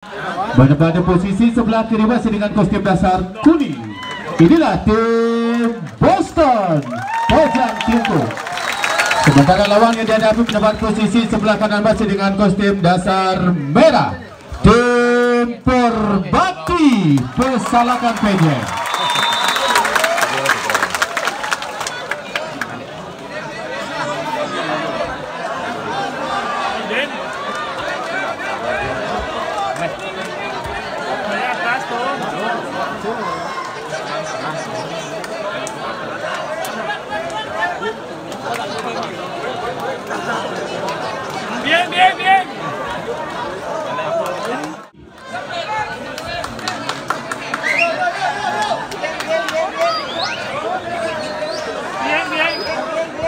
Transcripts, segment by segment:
Pada posisi sebelah kiri masih dengan kostum dasar kuning. Inilah tim Boston Pojang Timur. Sementara lawan yang dihadapi mendapat posisi sebelah kanan masih dengan kostum dasar merah. Tim Perbakti Pesalakan Penyeng. Bien.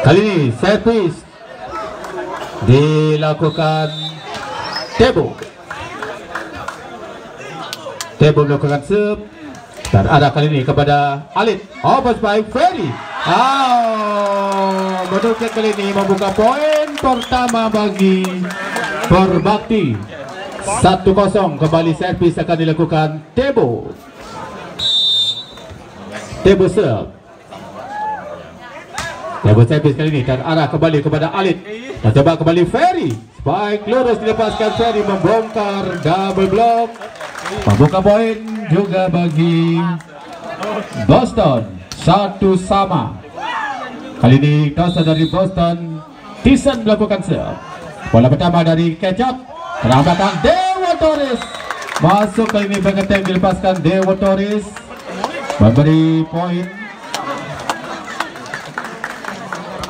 Kali ini servis dilakukan Tebo melakukan serve dan arah kali ini kepada Alit. Open by Ferry. Menurut kali ini membuka poin pertama bagi Perbakti. 1-0 kembali servis akan dilakukan Tebo serve. Tebo servis kali ini dan arah kembali kepada Alit. Mencoba kembali Ferry. Spike lurus dilepaskan Ferry membongkar double block. Membuka poin juga bagi Boston. 1 sama. Kali ini toss dari Boston. Tyson melakukan serve. Bola pertama dari Kecot. Serang belakang Dewa Torres. Masuk kali ini pengeteng dilepaskan Dewa Torres. Memberi poin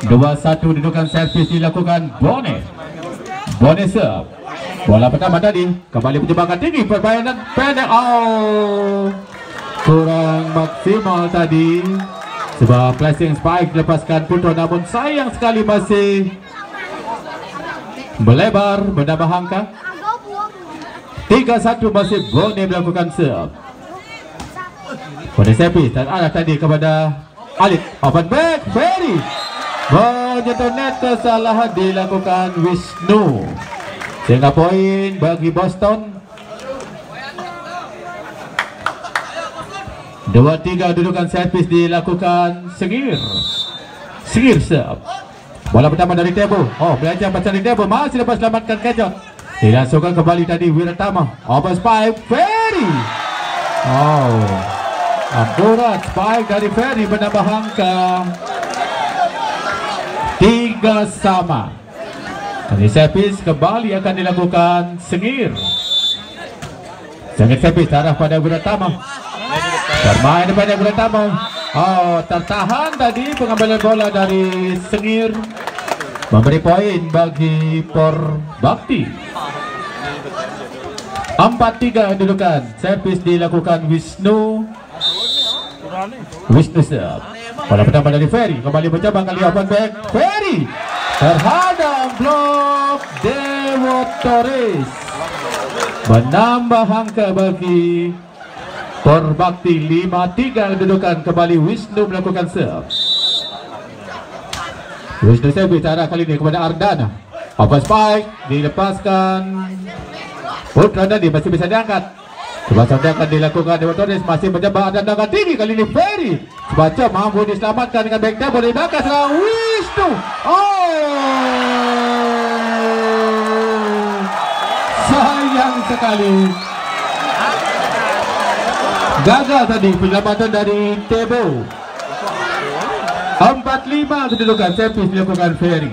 2-1. Dudukan servis dilakukan Bone serve. Bola pertama tadi kembali menjebakan tinggi, permainan pendek. Kurang maksimal tadi. Sebab flashing spike dilepaskan Putra, namun sayang sekali masih melebar menambah angka. 3-1 masih Bone melakukan serve. Bone servis dan arah tadi kepada Alit. Open back Ferry. Menyentuh net, kesalahan dilakukan Wisnu. Sehingga poin bagi Boston. 2-3. Dudukan servis dilakukan Sengir serve. Bola pertama dari Tebo. Belajar pasal dari Tebo. Masih dapat selamatkan Kecot. Dilangsungkan kembali tadi Wiratama. Open spike Ferry. Akurat spike dari Ferry menambah angka 3 sama. Kali servis kembali akan dilakukan Sengir servis arah pada Wiratama. Bermain pada Wiratama. Tertahan tadi pengambilan bola dari Sengir. Memberi poin bagi Perbakti. 4-3 dudukan. Servis dilakukan Wisnu serve. Bola pertama dari Ferry. Kembali mencoba kali open back Ferry. Terhadap blok Dewa Torres. Menambah angka bagi Perbakti. 5-3 dudukan. Kembali Wisnu melakukan serve. Wisnu serve arah kali ini kepada Ardana. Open spike dilepaskan Putra, tadi masih bisa diangkat. Sebaca akan dilakukan Dewa Torres. Masih mencoba Ardana tinggi. Kali ini Ferry. Sebaca mampu diselamatkan dengan back table. Di belakang serang Wisnu. Sayang sekali. Gagal tadi penyelamatan dari Tebo. 4-5 kedudukan. Servis dilakukan Ferry.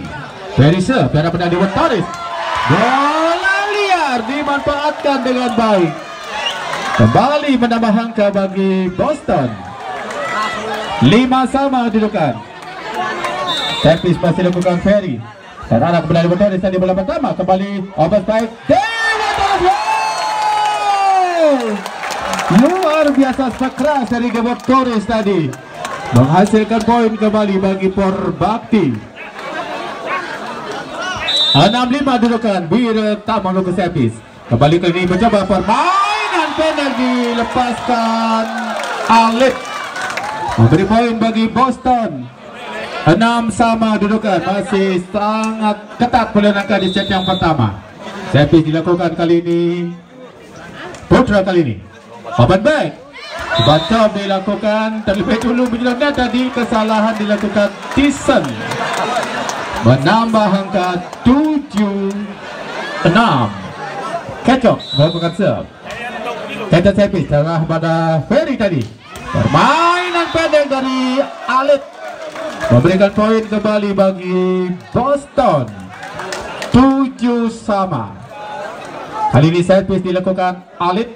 Ferry serve pada pada Dewa Torres. Bola liar dimanfaatkan dengan baik. Kembali menambah angka bagi Boston. 5 sama kedudukan. Servis masih dilakukan Ferry. Dan arah kepada Dewa Torres tadi bola pertama. Kembali open spike Dewa Torres. Luar biasa keras dari Dewa Torres tadi. Menghasilkan poin kembali bagi Perbakti. 6-5 dudukan. Wiratama melakukan servis. Kembali ke ini mencoba permainan pendek dilepaskan Alit. Memberi poin bagi Boston. 6 sama dudukan. Masih sangat ketat menangkan di set yang pertama. Servis dilakukan kali ini Putra kali ini. Open back. Baca dilakukan terlebih dulu menjelang tadi kesalahan dilakukan Tyson. Menambah angka 7-6. Kecok melakukan serve. Kecok servis tengah pada Ferry tadi. Permainan pendek dari Alit memberikan poin kembali bagi Boston. 7 sama. Kali ini servis dilakukan Alit.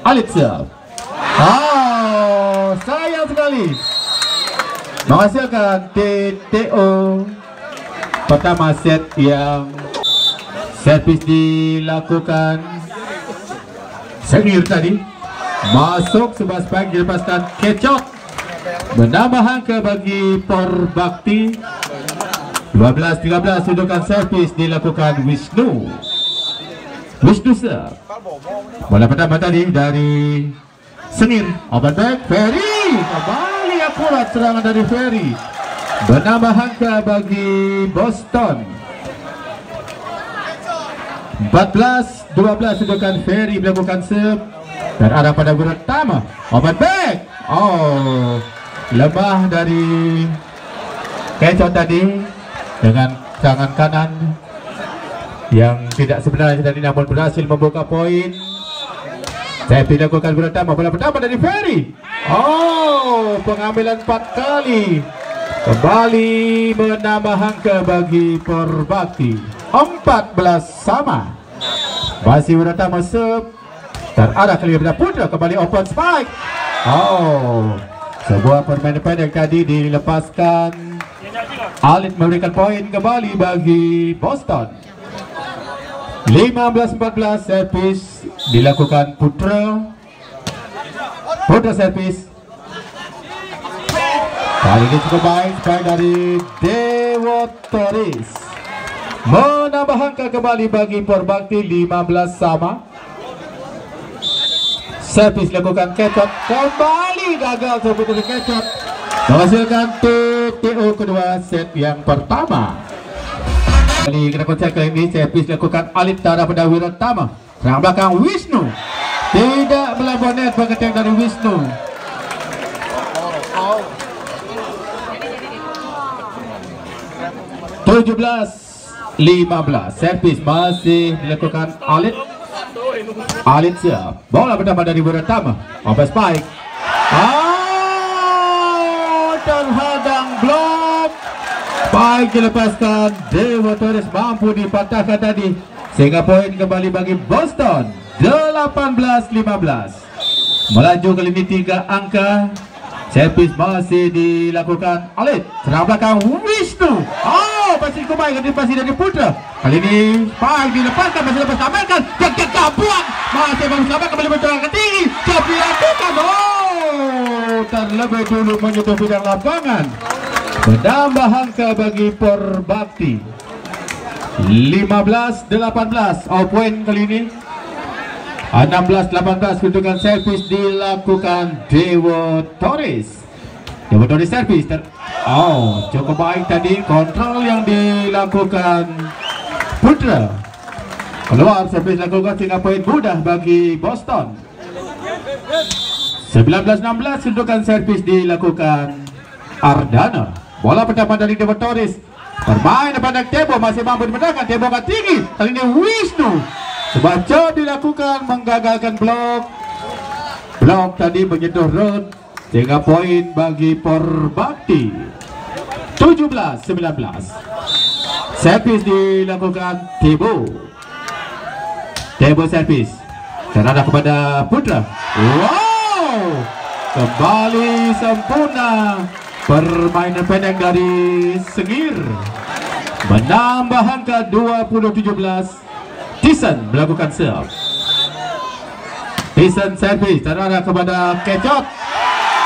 Alit serve. Oh, sayang sekali. Menghasilkan TTO pertama set yang servis dilakukan Sengir tadi. Masuk sebuah spike dilepaskan Kecot. Menambah angka bagi Porbakti. 12-13 sundukan servis dilakukan Wisnu. Wisnu serve. Bola pertama tadi dari Sengir. Open back Ferry. Kembali akurat serangan dari Ferry. Menambah angka bagi Boston. 14-12 sundukan Ferry melakukan serve dan arah pada guna pertama. Open back. Oh, lemah dari Kecot tadi dengan tangan kanan yang tidak sebenarnya tadi, namun berhasil membuka poin. Saya dilakukan guna pertama. Bola pertama dari Ferry. Oh, pengambilan 4 kali. Kembali menambah angka bagi Porbakti. 14 sama. Masih pertama serve terarah kali ini Putra kembali open spike. Oh, sebuah permainan pendek tadi dilepaskan. Alit memberikan poin kembali bagi Boston. 15-14 servis dilakukan Putra. Putra servis. Kali ini cukup baik spike dari Dewo Torres. Menambah angka kembali bagi Porbakti. 15 sama. Servis dilakukan Kecot. Kembali gagal sebuah Kecot. Menghasilkan TTO kedua set yang pertama. Kali kena konser kali ini servis dilakukan Alit Tara pada wirat pertama. Serang belakang Wisnu. Tidak melawan net pengetek dari Wisnu. (17-15) servis masih dilakukan Alit. Alit siap. Bola pertama dari pertama. Open spike. Terhadang blok. Baik dilepaskan. Dewa Torres mampu dipatahkan tadi. Sehingga poin kembali bagi Boston. 18-15. Melaju kali ini 3 angka. Servis masih dilakukan Alit. Serang belakang Wisnu. Oh, pasti kembali pasti dari Putra. Kali ini baik dilepaskan, masih lepas tamatkan. Jaga kabuan. Masih bersama kembali mencoba ke tinggi. Coba dilakukan. Oh, terlebih dulu menyentuh bidang lapangan. Menambah angka bagi Porbakti. 15-18. Oh, poin kali ini 16-18. Kedudukan servis dilakukan Dewo Torres. Dewo Torres servis. Oh, cukup baik tadi kontrol yang dilakukan Putra. Keluar servis dilakukan sehingga poin mudah bagi Boston. 19-16. Kedudukan servis dilakukan Ardana. Bola pertama dari Dewo Torres. Permainan pada Tebo masih mampu dimenangkan. Tebo agak tinggi. Kali ini Wisnu. Sebaca dilakukan menggagalkan blok. Blok tadi menyentuh rod. Sehingga poin bagi Porbakti. 17-19. Servis dilakukan Tebo. Tebo servis. Terhadap kepada Putra. Wow. Kembali sempurna. Permainan pendek dari Sengir. Menambah angka 20-17. Tyson melakukan serve. Tyson servis terarah kepada Kecot.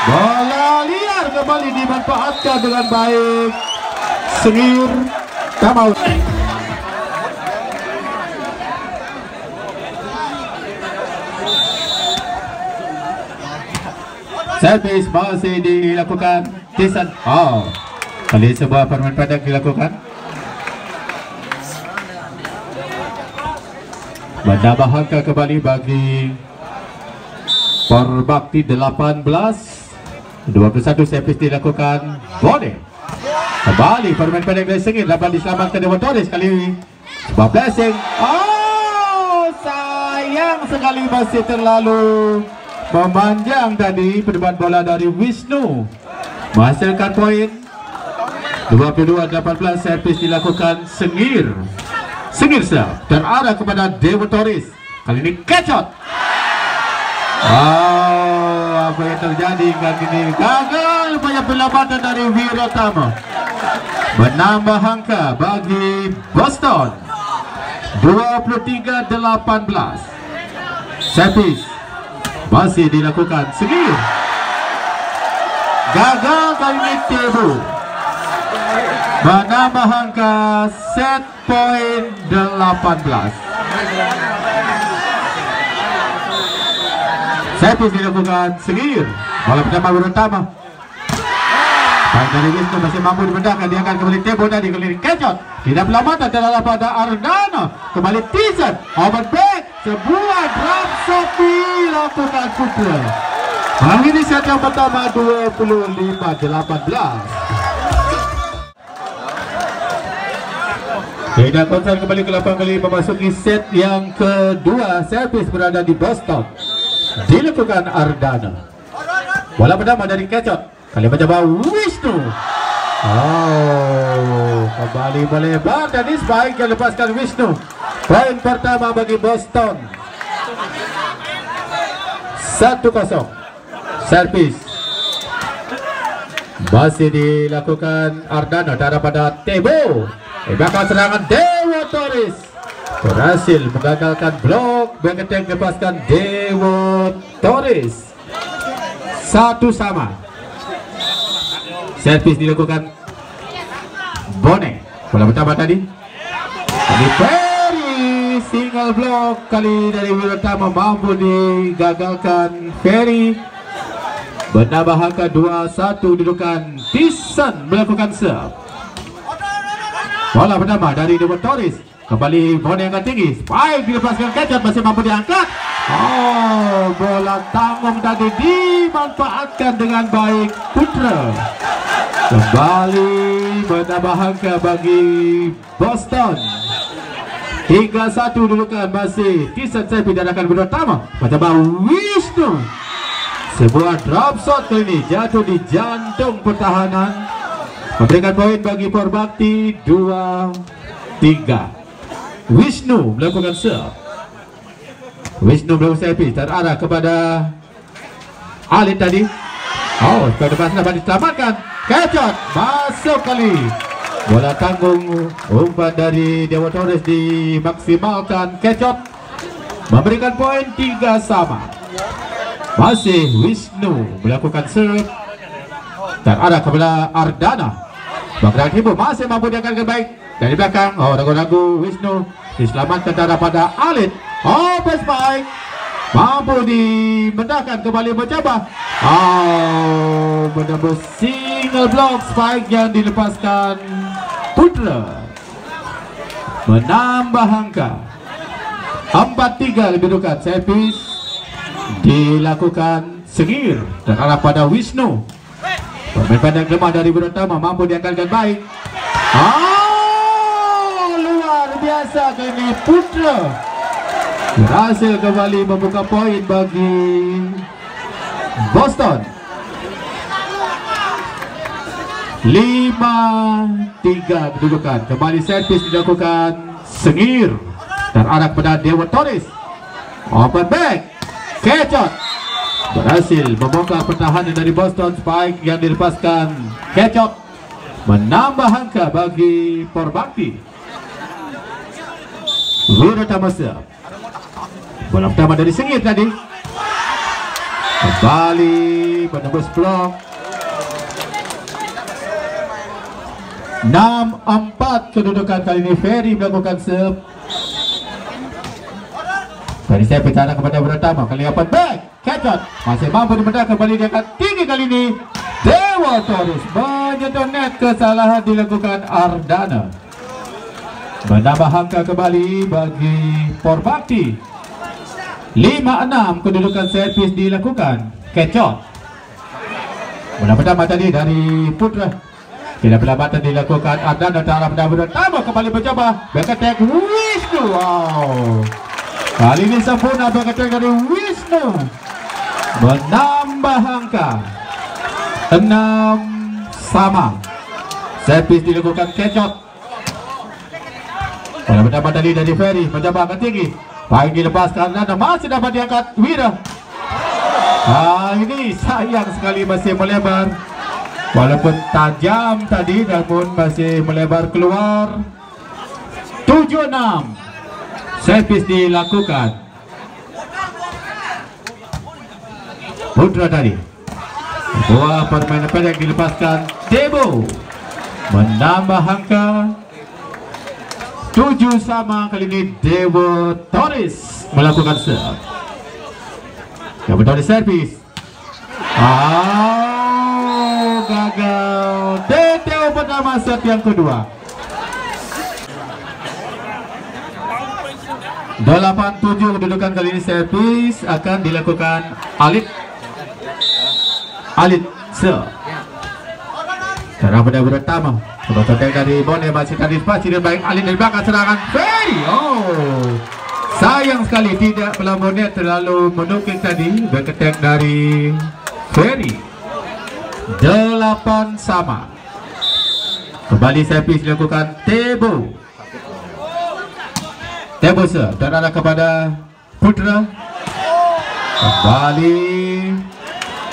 Bola liar kembali dimanfaatkan dengan baik Sengir. Kamau. Servis masih dilakukan Tyson. Oh, kali sebuah permainan pendek dilakukan. Menambah angka kembali bagi Perbakti 18. 21 servis dilakukan Bone. Kembali permain pendek dari Sengit dapat diselamatkan Dewan Torres kali ini. Sebuah blessing. Oh, sayang sekali masih terlalu memanjang tadi perdebat bola dari Wisnu. Menghasilkan poin 22-18. Servis dilakukan Sengir. Sengir terarah kepada Dewan Torres. Kali ini kecot. Oh, apa yang terjadi kali ini? Gagal banyak perlambatan dari Wirotama. Menambah angka bagi Boston 23-18. Servis masih dilakukan Sengir. Gagal kali ini Tebu. Menambah angka set point 18. Servis dilakukan Sengir. Bola pertama Wirotama. Baik dari Wisnu masih mampu dipendahkan. Dia akan kembali Tebo tadi kali ini kecot. Tidak perlambatan terhadap pada Ardana. Kembali Tizan. Overback. Sebuah drop shot dilakukan Putra. Kali ini set yang pertama 25-18. Tidak konsen kembali ke lapangan kali memasuki set yang kedua. Servis berada di Boston. Dilakukan Ardana. Bola pertama dari kecot. Kali mencoba Wisnu. Oh, kembali melebar dan Isbaik yang lepaskan Wisnu. Poin pertama bagi Boston. 1-0. Servis masih dilakukan Ardana darah pada Tebo. Bakal serangan Dewa Torres berhasil menggagalkan blok. Back attack lepaskan Dewa Torres. 1-1. Servis dilakukan Bone. Bola pertama tadi Ferry. Single block kali dari Wirotama mampu digagalkan Ferry. Menambah angka 2-1 didudukan Tisan melakukan serve. Bola pertama dari Dewan Torres. Kembali Bone yang tinggi. Spike dilepaskan kecot masih mampu diangkat. Oh, bola tanggung tadi dimanfaatkan dengan baik Putra. Kembali menambah angka bagi Boston. 3-1 didudukan masih Tisan Servis dan akan Wirotama. Mencoba Wisnu. Sebuah drop shot kali ini jatuh di jantung pertahanan. Memberikan poin bagi Perbakti 2-3. Wisnu melakukan serve. Wisnu melakukan servis terarah kepada Alit tadi. Oh, ke depan dapat diselamatkan. Kecot masuk kali. Bola tanggung umpan dari Dewa Torres dimaksimalkan. Kecot memberikan poin 3-3. Masih Wisnu melakukan serve terarah kepada Ardana. Bagran Hibu masih mampu diangkat baik dari belakang. Oh, ragu-ragu Wisnu diselamatkan darah pada Alit. Oh, best spike mampu dimendahkan kembali mencoba. Oh, menembus single block spike yang dilepaskan Putra. Menambah angka 4-3 didudukan. Servis dilakukan Sengir dan arah pada Wisnu. Pemain pendek lemah dari Wirotama mampu diangkatkan baik. Oh, luar biasa kini Putra berhasil kembali membuka poin bagi Boston. 5-3 kedudukan. Kembali servis dilakukan Sengir dan arah pada Dewa Torres. Open back. Kecot berhasil membongkar pertahanan dari Boston. Spike yang dilepaskan Kecot menambah angka bagi Perbakti. Wirotama serve. Bola pertama dari Sengir tadi. Kembali menembus blok. 6-4 kedudukan. Kali ini Ferry melakukan serve. Tadi saya bicara kepada Wirotama. Kali open back. Kecot masih mampu dimendang. Kembali dia akan tinggi kali ini. Dewa Torres menyentuh net. Kesalahan dilakukan Ardana. Menambah angka kembali bagi Porbakti. 5-6 kedudukan servis dilakukan. Kecot. Bola pertama tadi dari Putra. Tidak pelambatan dilakukan Ardana Tara pertama kembali mencoba back attack Wisnu. Wow. Kali ini sempurna back attack dari Wisnu. Menambah angka 6-sama. Servis dilakukan Kecot. Bola pertama tadi dari Ferry mencoba angkat tinggi. Baik dilepaskan dan masih dapat diangkat Wira. Ini sayang sekali masih melebar. Walaupun tajam tadi namun masih melebar keluar. 7-6. Servis dilakukan. Putra tadi. Buah permainan pendek dilepaskan Debo. Menambah angka 7-sama. Kali ini Dewo Torres melakukan serve. Yang betul di servis. Gagal. Dewo pertama set yang kedua. 8-7 kedudukan kali ini servis akan dilakukan Alit serve. Cara pada pertama. Coba contek dari Bone masih tadi spasi dan baik Alit dari belakang serangan Ferry. Sayang sekali tidak pelambonnya terlalu menukik tadi. Back attack dari Ferry. 8-sama. Kembali servis dilakukan Tebo serve dan arah kepada Putra. Kembali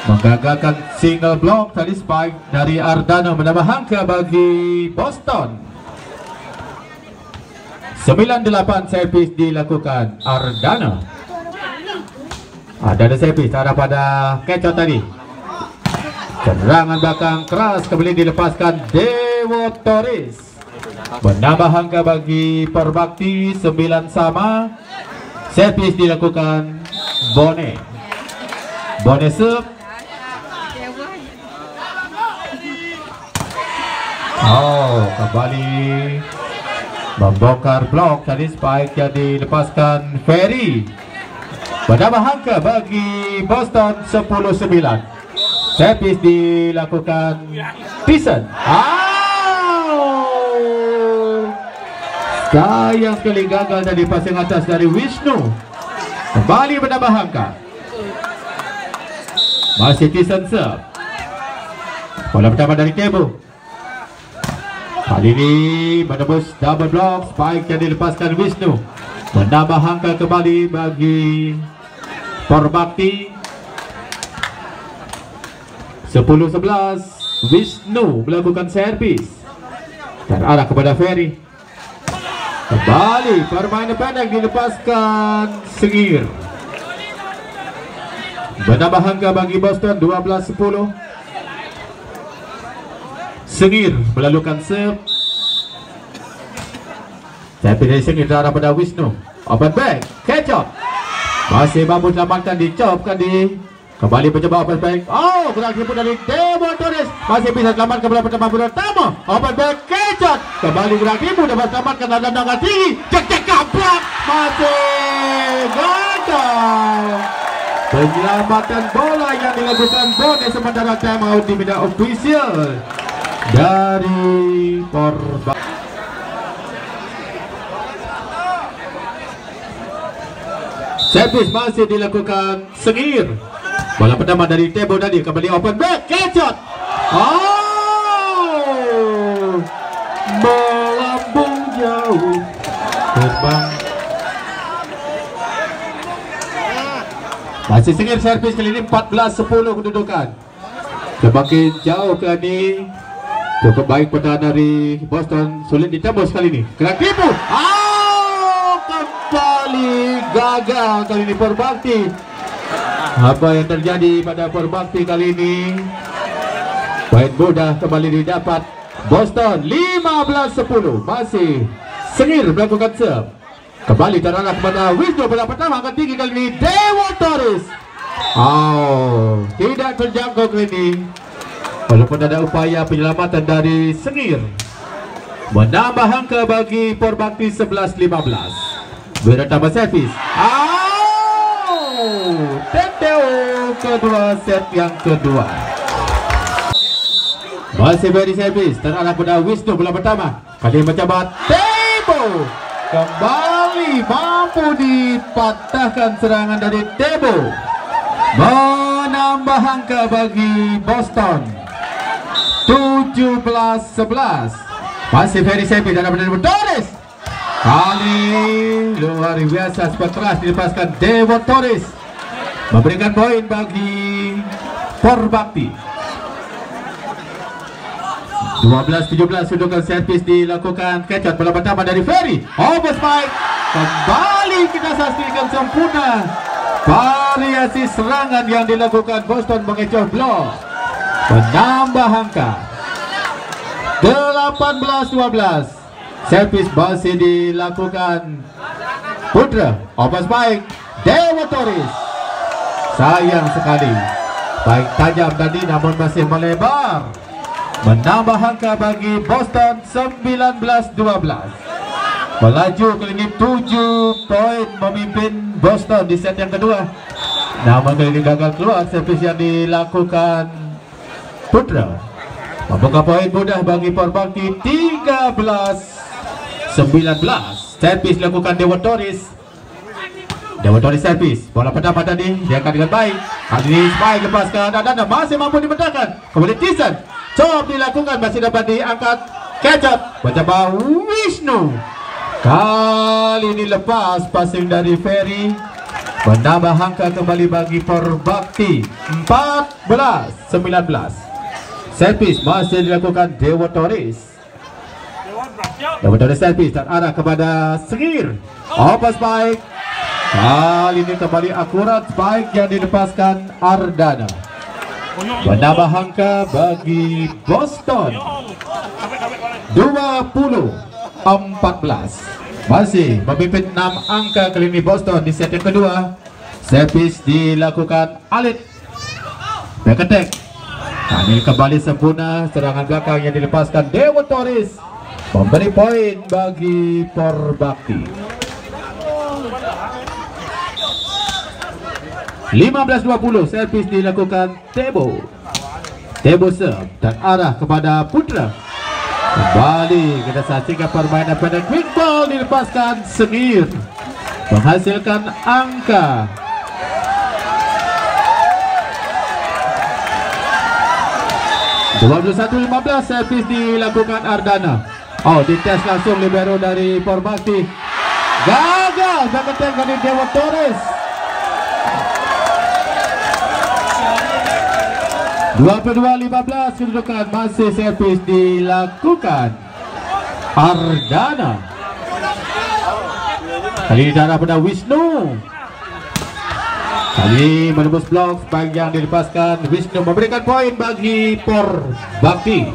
menggagalkan single block tadi spike dari Ardana. Menambah angka bagi Boston. 9-8 servis dilakukan Ardana. Ada servis arah pada Kecot tadi. Serangan belakang keras kembali dilepaskan Dewo Torres. Menambah angka bagi Porbakti. 9-sama. Servis dilakukan Bone serve. Kembali membongkar blok tadi spike yang dilepaskan Ferry. Menambah angka bagi Boston. 10-9. Servis dilakukan Tyson. Sayang sekali gagal dari passing atas dari Wisnu. Kembali menambah angka. Masih Tyson serve. Bola pertama dari Tebo. Kali ini menembus double block. Spike yang dilepaskan Wisnu. Menambah angka kembali bagi Porbakti. 10-11. Wisnu melakukan servis terarah kepada Ferry. Kembali permainan pendek dilepaskan Sengir. Menambah angka bagi Boston. 12-10. Sengir melakukan serve. Servis dari Sengir terarah pada Wisnu. Open back Kecot. Masih mampu selamatkan, dicopkan di. Kembali mencoba open back. Gerak tipu dari Dewo Torres. Masih bisa selamatkan bola pertama open back Kecot. Kembali gerak tipu dapat selamatkan dan angkat tinggi. Cek kaplak. Masih gagal. Penyelamatan bola yang dilakukan Bone sementara time out di media official dari Porbakti. Servis masih dilakukan Sengir. Bola pertama dari Tebo tadi. Kembali open back Kecot. Melambung jauh terbang. Masih Sengir servis kali ini. 14-10 kedudukan. Semakin jauh ke ini. Cukup baik pertahanan dari Boston. Sulit ditembus kali ini. Gerak tipu. Kembali gagal kali ini Porbakti. Apa yang terjadi pada Porbakti kali ini? Baik mudah kembali didapat Boston. 15-10. Masih Sengir melakukan serve. Kembali terarah kepada Wisnu. Bola pertama angkat tinggi kali ini Dewo Torres. Tidak terjangkau kali ini. Walaupun ada upaya penyelamatan dari Sengir. menambah angka bagi Porbakti 11-15. Bertambah servis. Teteo kedua set yang kedua. Masih beri servis terarah pada Wisnu bola pertama. Kali mencoba Tebo. Kembali mampu dipatahkan serangan dari Tebo. Menambah angka bagi Boston 17-11. Masih very servis dan benar Torres. Kali luar biasa spot keras dilepaskan Dewo Torres, memberikan poin bagi Porbakti. 12-17 sudukan servis dilakukan Kecot bola pertama dari Ferry. Over spike. Kembali kita saksikan sempurna variasi serangan yang dilakukan Boston mengecoh blok. Menambah angka 18-12. Servis masih dilakukan Putra. Over spike Dewa Torres. Sayang sekali, baik tajam tadi namun masih melebar. Menambah angka bagi Boston 19-12. Melaju ke limit 7 poin, memimpin Boston di set yang kedua. Namun kali ini gagal keluar servis yang dilakukan Putra. Membuka poin mudah bagi Porbakti 13-19. Servis dilakukan Dewa Torres. Dewa Torres servis bola pertama tadi diangkat dengan baik. Kali ini spike lepaskan dan masih mampu dipecahkan. Kemudian Tyson coba dilakukan, masih dapat diangkat Kecot. Mencoba Wisnu. Kali ini lepas passing dari Ferry. Menambah angka kembali bagi Porbakti 14-19. Servis masih dilakukan Dewa Torres. Dewa Torres servis dan arah kepada Sengir. Over spike. Kali ini kembali akurat spike yang dilepaskan Ardana. Menambah angka bagi Boston 20-14. Masih memimpin 6 angka kali ini Boston di set yang kedua. Servis dilakukan Alit. Back attack. Kali kembali sempurna serangan belakang yang dilepaskan Dewa Torres, memberi poin bagi Porbakti. 15-20. Servis dilakukan Tebo. Tebo serve dan arah kepada Putra. Kembali kita saksikan permainan pada quick ball dilepaskan Sengir, menghasilkan angka 21-15. Servis dilakukan Ardana. Dites langsung libero dari Porbakti. Gagal. Back dari Dewa Torres. 22-15 kedudukan. Masih servis dilakukan Ardana. Kali ini darah pada Wisnu. Kali menembus blok sepanjang dilepaskan Wisnu, memberikan poin bagi Porbakti.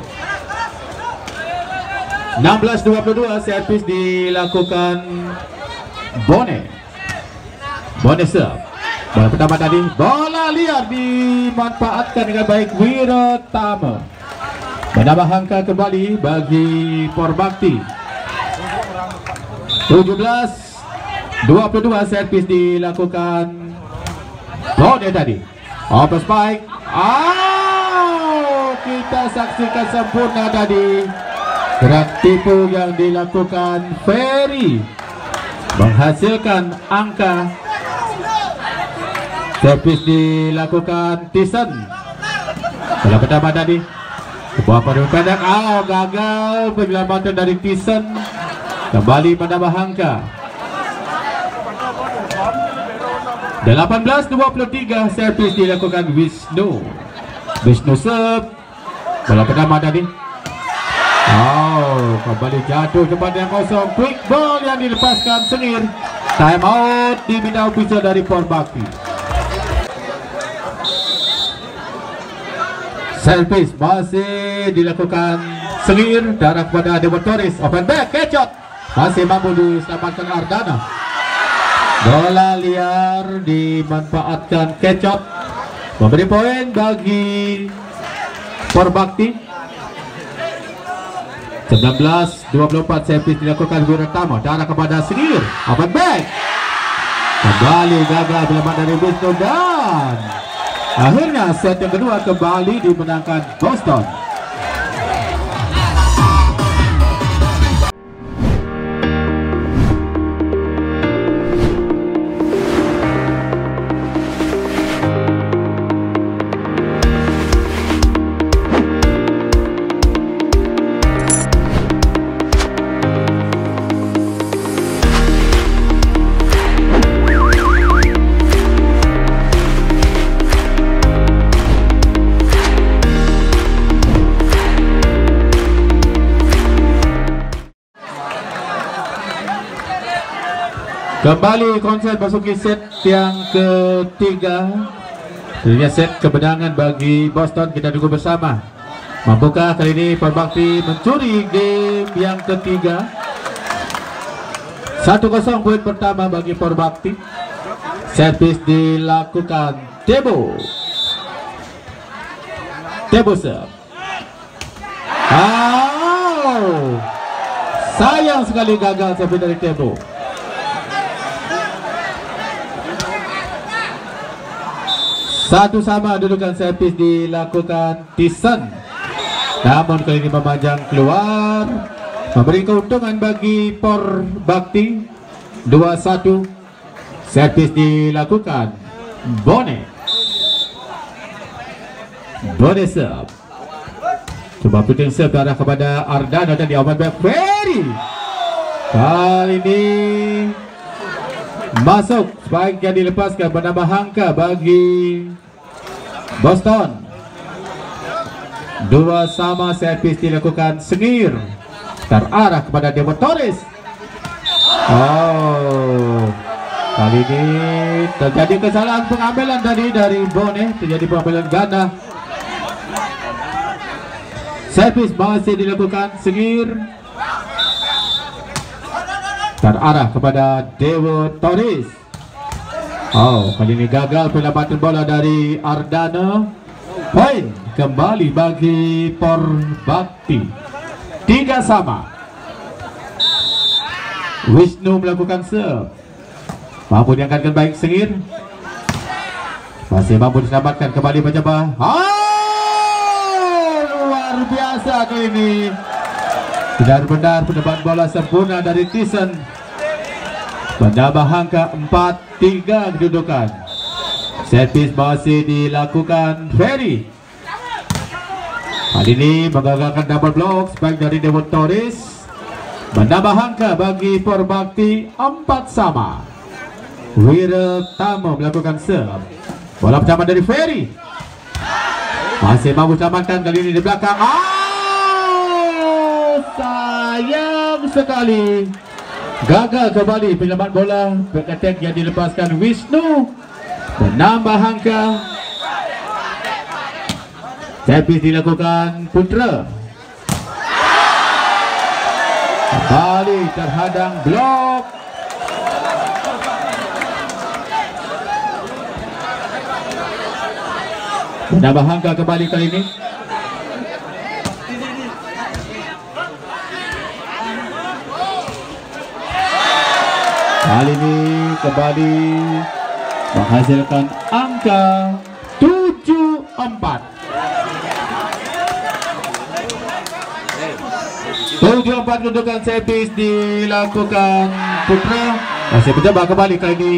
16-22. Servis dilakukan Bone. Bone serve. Bola pertama tadi, bola liar dimanfaatkan dengan baik Wirotama. Menambah angka kembali bagi Porbakti. 17-22. Servis dilakukan Bone tadi. Over spike. Kita saksikan sempurna tadi gerak tipu yang dilakukan Ferry, menghasilkan angka. Servis dilakukan Tyson. Bola pertama tadi, sebuah padu pendek. Gagal penyelamatan dari Tyson. Kembali menambah angka 18-23. Servis dilakukan Wisnu. Wisnu serve. Bola pertama tadi. Kembali jatuh tempat yang kosong. Quick ball yang dilepaskan Sengir. Time out diminta official dari Porbakti. Servis masih dilakukan Sengir. Darah kepada Dewa Torres. Open back Kecot. Masih mampu diselamatkan Ardana. Bola liar dimanfaatkan Kecot, memberi poin bagi Porbakti. 19-24 servis dilakukan Wiratama. Darah kepada Sengir. Open back. Kembali gagal selamat dari Wisnu dan akhirnya set yang kedua kembali dimenangkan Boston. Kembali konsep masuki set yang ketiga. Sebenarnya set kemenangan bagi Boston. Kita tunggu bersama. Mampukah kali ini Perbakti mencuri game yang ketiga? 1-0 poin pertama bagi Perbakti. Servis dilakukan Tebo serve. Sayang sekali gagal servis dari Tebo. Satu sama dudukan servis dilakukan Tyson. Namun kali ini memanjang keluar, memberi keuntungan bagi Perbakti. 2-1. Servis dilakukan Bone serve. Coba puting serve arah kepada Ardana dan di open back Ferry. Kali ini masuk, spike yang dilepaskan menambah angka bagi Boston. 2 sama, servis dilakukan Sengir terarah kepada Dewa Torres. Kali ini terjadi kesalahan pengambilan tadi dari Bone, terjadi pengambilan ganda. Servis masih dilakukan Sengir terarah kepada Dewa Torres. Kali ini gagal penyelamatan bola dari Ardana. Poin kembali bagi Perbakti. 3 sama. Wisnu melakukan serve. Mampu diangkatkan baik Sengir. Masih mampu diselamatkan, kembali mencoba. Luar biasa kali ini. Benar-benar penebak bola sempurna dari Tyson. Menambah angka 4-3 kedudukan. Servis masih dilakukan Ferry. Kali ini menggagalkan double block spike dari Dewa Torres. Menambah angka bagi Perbakti 4 sama. Wiratama melakukan serve. Bola pertama dari Ferry. Masih mampu selamatkan, kali ini di belakang. Sayang sekali. Gagal kembali penyelamat bola. Back attack yang dilepaskan Wisnu. Menambah angka. Servis dilakukan Putra. Kembali terhadang blok. Menambah angka kembali kali ini. Kali ini kembali menghasilkan angka 7-4. 7-4 kedudukan servis dilakukan Putra. Masih mencoba kembali kali ini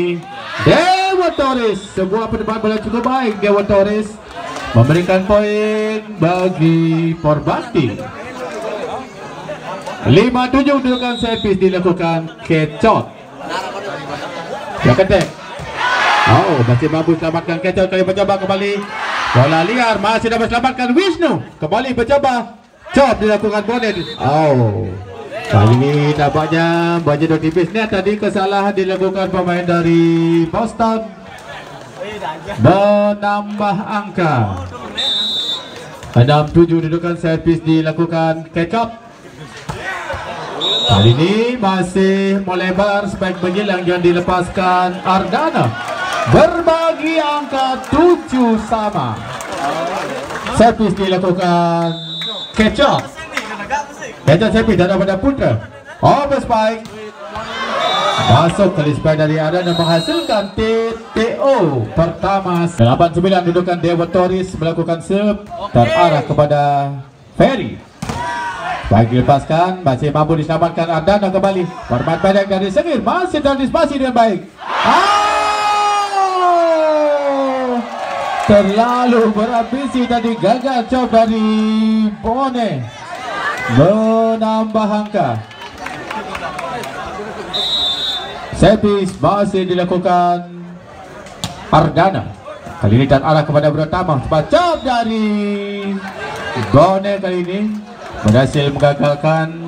Dewa Torres. Sebuah penebalan bola cukup baik. Dewa Torres memberikan poin bagi Perbakti. 5-7 kedudukan servis dilakukan Kecot. Ya ketek. Masih mampu selamatkan Kecot, kali mencoba kembali. Bola liar masih dapat selamatkan Wisnu. Kembali mencoba. Chop dilakukan Bonet. Kali ini tampaknya baju tipis. Ini tadi kesalahan dilakukan pemain dari Boston. Menambah angka 6-7 kedudukan servis dilakukan Kecot. Kali ini masih melebar spike menyilang yang dilepaskan Ardana. Berbagi angka 7 sama. Servis dilakukan Kecot. Catcher servis daripada Putra. Over spike. Masuk kali spike dari Ardana menghasilkan TTO pertama. 8-9 dudukan Dewa Torres melakukan serve terarah kepada Ferry. Baik dilepaskan, masih mampu diselamatkan Ardana kembali. Format pendek dari Sengir, masih terantisipasi dengan baik. Terlalu berambisi tadi, gagal job dari Bone menambah angka. Servis masih dilakukan Ardana. Kali ini terarah kepada Bratama. Job dari Bone kali ini berhasil menggagalkan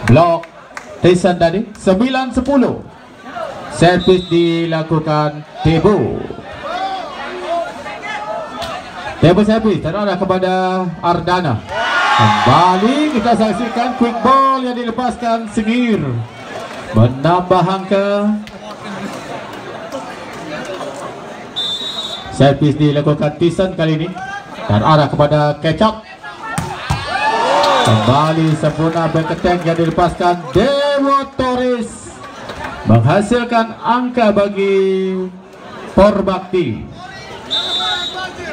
blok Tyson tadi. 9-10. Servis dilakukan Tebu. Tebu servis terarah kepada Ardana. Kembali kita saksikan quick ball yang dilepaskan Sengir, menambah angka. Servis dilakukan Tyson kali ini terarah kepada Kecap. Kembali sempurna back attack yang dilepaskan Dewa Torres, menghasilkan angka bagi Porbakti.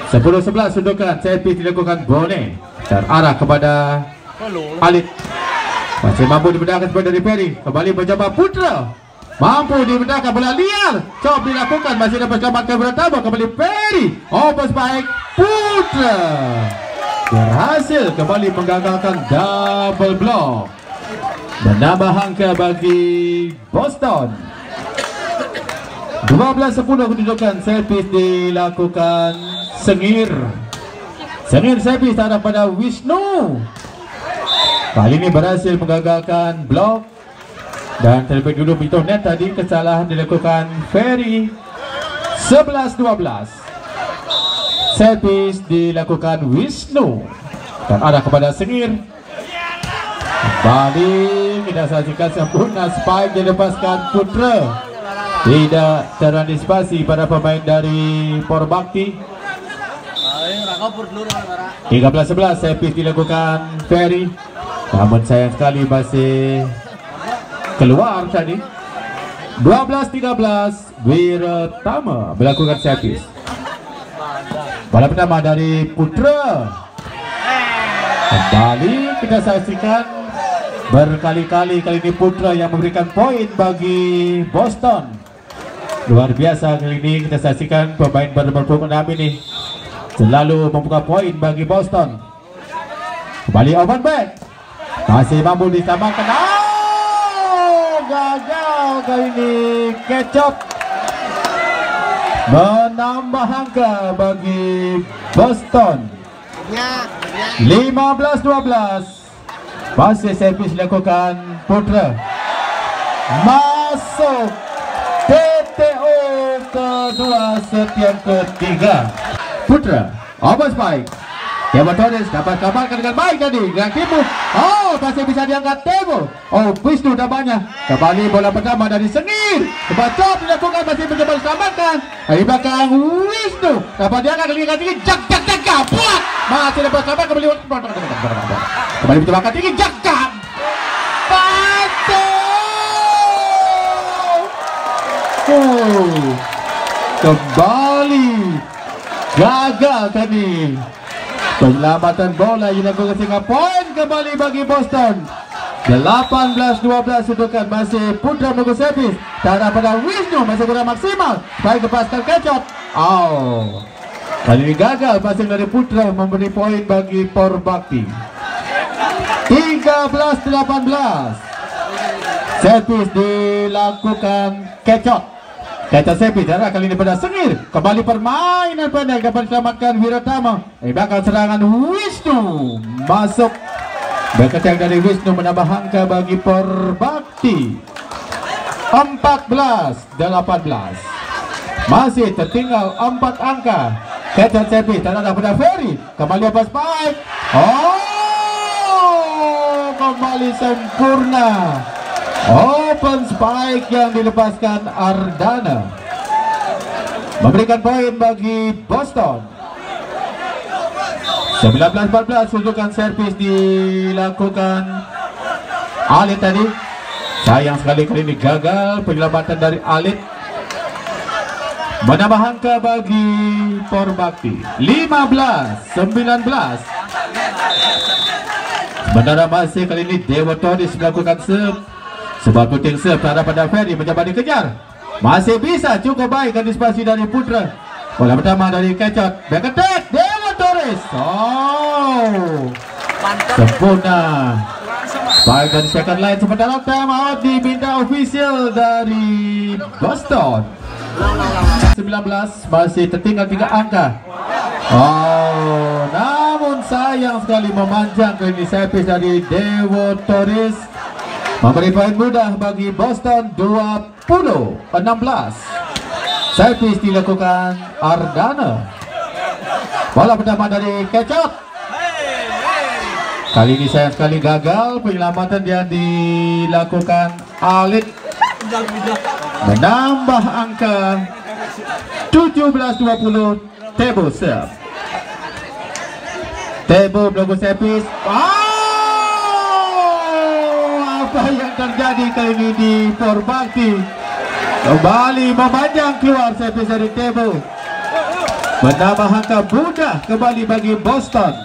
10-11 sundukan. Servis dilakukan Bone terarah kepada Alit. Masih mampu dibedahkan dari Ferry. Kembali mencoba Putra, mampu dibedahkan bola liar. Coba dilakukan, masih dapat selamatkan Bratama. Kembali Ferry, over spike. Putra berhasil kembali menggagalkan double block, menambah angka bagi Boston. 12-10 kedudukan. Servis dilakukan Sengir. Sengir servis terhadap pada Wisnu. Kali ini berhasil menggagalkan blok. Dan terlebih dulu pintu net tadi, kesalahan dilakukan Ferry. 11-12. Servis dilakukan Wisnu terarah kepada Sengir. Kembali kita saksikan sempurna spike dilepaskan Putra. Tidak terantisipasi pada pemain dari Porbakti. 13-11 servis dilakukan Ferry. Namun sayang sekali masih keluar tadi. 12-13 Wiratama melakukan servis. Bola pertama dari Putra. Kembali kita saksikan berkali-kali, kali ini Putra yang memberikan poin bagi Boston. Luar biasa kali ini kita saksikan pemain bernomor 26 ini selalu membuka poin bagi Boston. Kembali open back, masih mampu disamakan. Gagal kali ini. Kecap menambah angka bagi Boston. 15-12. Masih servis dilakukan Putra. Masuk TTO kedua setiap ketiga. Putra over spike. Dewa Torres dapat kabarkan dengan baik tadi dengan Timu. Oh, masih bisa diangkat Temu. Oh, Wisnu dampaknya. Kembali bola pertama dari Sengir. Coba dilakukan, masih mencoba diselamatkan. Dari belakang Wisnu dapat diangkat tinggi. Jak buat. Masih dapat kabar kembali mencoba angkat tinggi. Jak kembali gagal tadi. Penyelamatan bola yang dilakukan sehingga poin kembali bagi Boston. 18-12 sundukan. Masih Putra menunggu servis terhadap pada Wisnu, masih kurang maksimal. Baik lepaskan Kecap. Kali ini gagal passing dari Putra, memberi poin bagi Porbakti. 13-18. Servis dilakukan Kecap. Kecap servis darah kali ini pada Sengir. Kembali permainan pendek dapat diselamatkan Wiratama. Belakang serangan Wisnu masuk. Back attack dari Wisnu menambah angka bagi Porbakti. 14-18. Masih tertinggal 4 angka. Kecap servis darah pada Ferry. Kembali apa spike. Kembali sempurna. Open spike yang dilepaskan Ardana, memberikan poin bagi Boston. 19-14 sundukan servis dilakukan Alit tadi. Sayang sekali kali ini gagal penyelamatan dari Alit. Menambah angka bagi Porbakti 15-19. Sementara masih kali ini Dewa Toris melakukan serve. Sebuah puting serve terhadap pada Ferry mencoba dikejar. Masih bisa cukup baik antisipasi dari Putra. Bola pertama dari Kecot. Back attack Dewa Toris. Oh, sempurna. Baik dari second line. Sementara time out diminta official dari Boston. 19 masih tertinggal 3 angka. Oh, namun sayang sekali memanjang ke ini servis dari Dewa Toris. Memberi poin mudah bagi Boston 20-16. Servis dilakukan Ardana. Bola pertama dari Kecot. Kali ini sayang sekali gagal penyelamatan yang dilakukan Alit. Menambah angka 17-20. Tebo serve. Tebo melakukan servis. Apa yang terjadi kali ini di Porbakti? Kembali memanjang keluar servis dari Tebo. Menambah angka mudah kembali bagi Boston.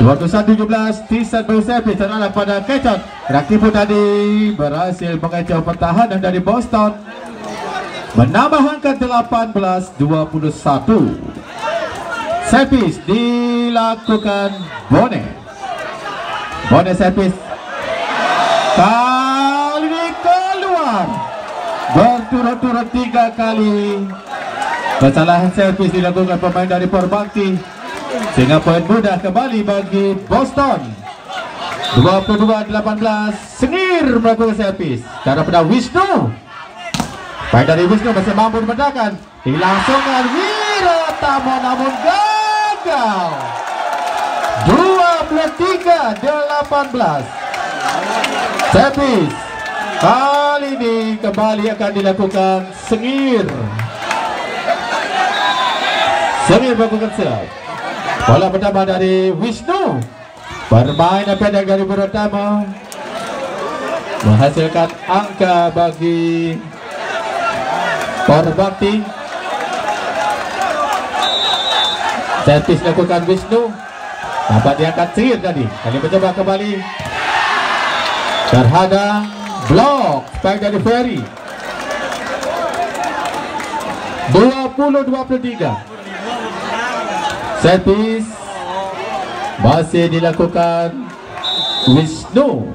21-17. Tisan berservis terhadap pada Kecot. Rakibu tadi berhasil mengecoh pertahanan dari Boston. Menambah angka 18-21. Servis dilakukan Bone. Bone servis. Kali ini keluar. Berturut-turut 3 kali kesalahan servis dilakukan pemain dari Porbakti, sehingga poin mudah kembali bagi Boston. 22-18. Sengir melakukan servis cara pada Wisnu. Baik dari Wisnu masih mampu membedakan. Dilangsungkan Wiratama namun gagal. 23-18. Servis kali ini kembali akan dilakukan Sengir. Sengir melakukan serve. Bola pertama dari Wisnu. Permainan pendek dari Wiratama menghasilkan angka bagi Porbakti. Servis dilakukan Wisnu. Dapat diangkat Sengir tadi. Kali mencoba kembali. Terhadang blok spike dari Ferry. 20-23. Servis masih dilakukan Wisnu.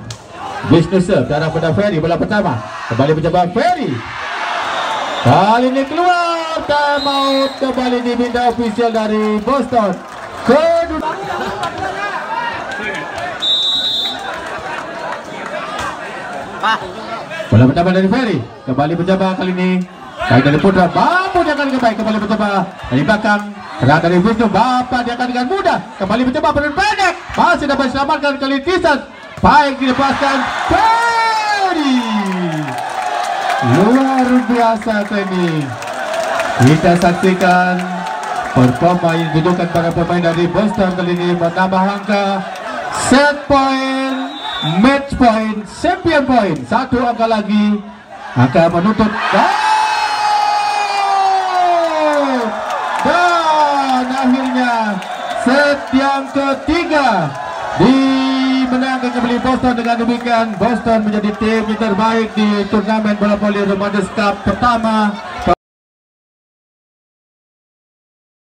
Wisnu serve darah pada Ferry. Bola pertama kembali mencoba Ferry. Kali ini keluar. Time out kembali diminta official dari Boston. Kedua. Bola pertama dari Ferry. Kembali mencoba kali ini. Baik dari Putra. Mampu dia akan kembali. Kembali mencoba dari belakang. Serang dari Wisnu. Bapak dia akan dengan mudah. Kembali mencoba peran pendek. Masih dapat diselamatkan kali Tisan. Baik dilepaskan Ferry. Luar biasa ini. Kita saksikan performa yang didudukan para pemain dari Boston kali ini menambah angka set point, match point, champion point. Satu angka lagi, angka menuntut. Dan akhirnya set yang ketiga dimenangkan kembali Boston. Dengan demikian Boston menjadi tim yang terbaik di turnamen bola voli Remaja Cup pertama